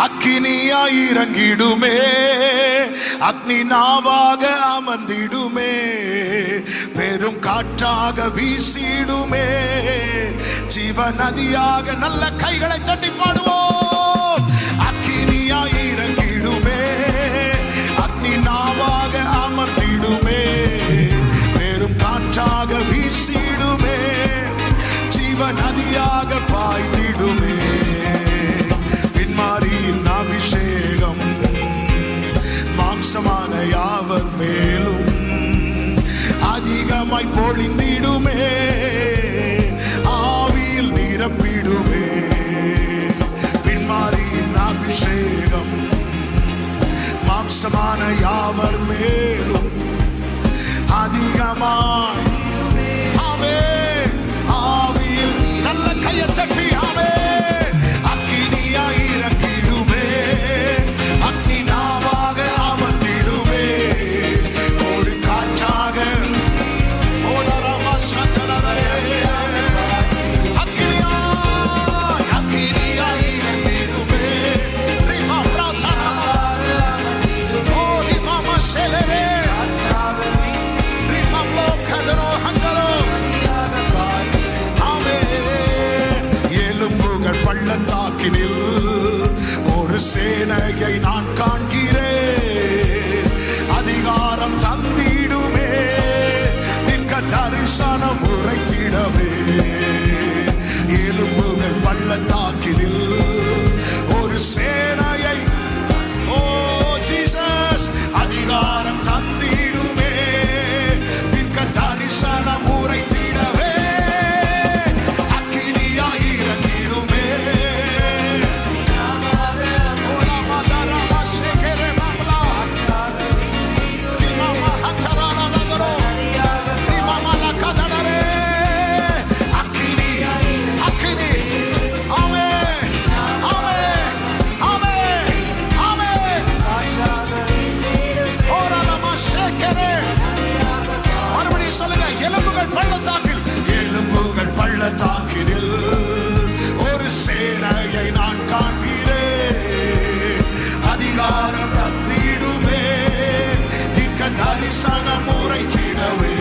அக்கினியாய் இறங்கிடுமே, அக்னி நாவாக அமர்ந்திடுமே, பெரும் காற்றாக வீசிடுமே, ஜீவ நதியாக. நல்ல கைகளை தட்டி பாடுவோம். அக்கினியாய் இறங்கிடுமே, அக்னி நாவாக அமர்ந்திடுமே, பெரும் காற்றாக வீசிடுமே, ஜீவ நதியாக பாய்ந்திடுமே. பின்மாரியின் அபிஷேகம் மாம்சமான யாவர் மேலும் அதிகமாய் பொழிந்திடுமே, ஆவியில் நிரப்பிடுமே. பின்மாரியின் அபிஷேகம் மாம்சமான யாவர் மேலும் அதிகமாய் ஆவியில். நல்ல கையை தட்டி ஆமே. அக்கினியாய் இறங்கிடுமே, அக்னி நாவாக அமர்ந்திடுமே, கோடி காற்றாக ஓடரமா சஞ்சனரே. அக்கினியாய் இறங்கிடுமே, ரிமா பிரார்த்தனா ஓ ரிமா மசேலரே ரிமா லோகதரோ ஹஞ்சரோ. எலும்புகள் பள்ளத்தாக்கினில் ஒரு சேனையை நான் காண்கிறேன், அதிகாரம் தந்திடுமே, தீர்க்க தரிசனம் உரைத்திடவே. எலும்புகள் பள்ளத்தாக்கினில் ஒரு சேனையை, ஓ ஜீசஸ், அதிகாரம் தந்திடுமே, தீர்க்க தரிசனம் உரைத்திடவே. எலும்புகள் பள்ளத்தாக்கினில் ஒரு சேனையை நான் காண்கிறேன், அதிகாரம் தந்திடுமே, தீர்க்க தரிசனம் உரைத்திடவே.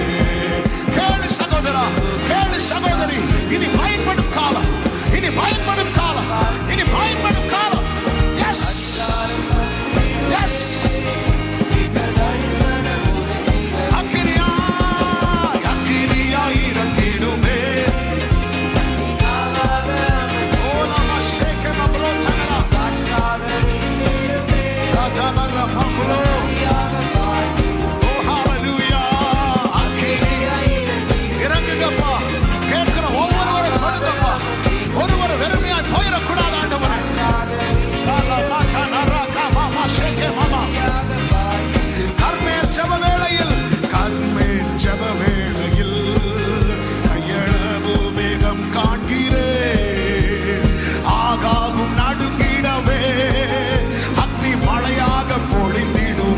கேளு சகோதரா, கேளு சகோதரி, இனி பயன்படும் காலம், இனி பயன்படும் காலம், இனி பயன்படும் காலம். S S. கர்மேல் ஜப வேளையில் கையளவு மேகம் காண்கிறேன், ஆகாவும் நடுங்கிடவே, அக்னி மழையாக பொழிந்திடும்.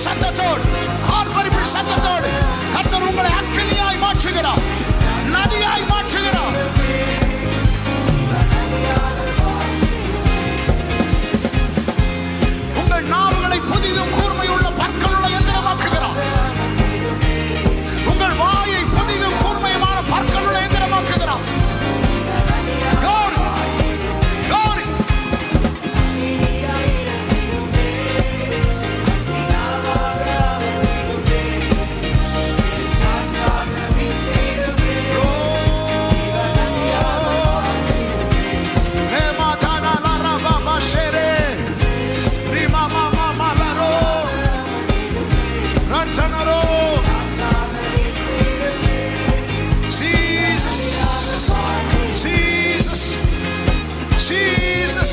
சத்தத்தோடு, ஆர்ப்பரிப்பின் சத்தத்தோடு கர்த்தர் உங்களை அக்கினியாய் மாற்றுகிறார், நதியாய் மாற்றுகிறார். உங்கள் நாவுகளை புதிதும் கூர்மையுள்ள பற்களுள்ள எந்திரமாக்குகிறார். உங்கள் வாயை புதிதும் கூர்மையுமான பற்களுள்ள எந்திரமாக்குகிறார். Glory, glory. Jesus, Jesus, Jesus.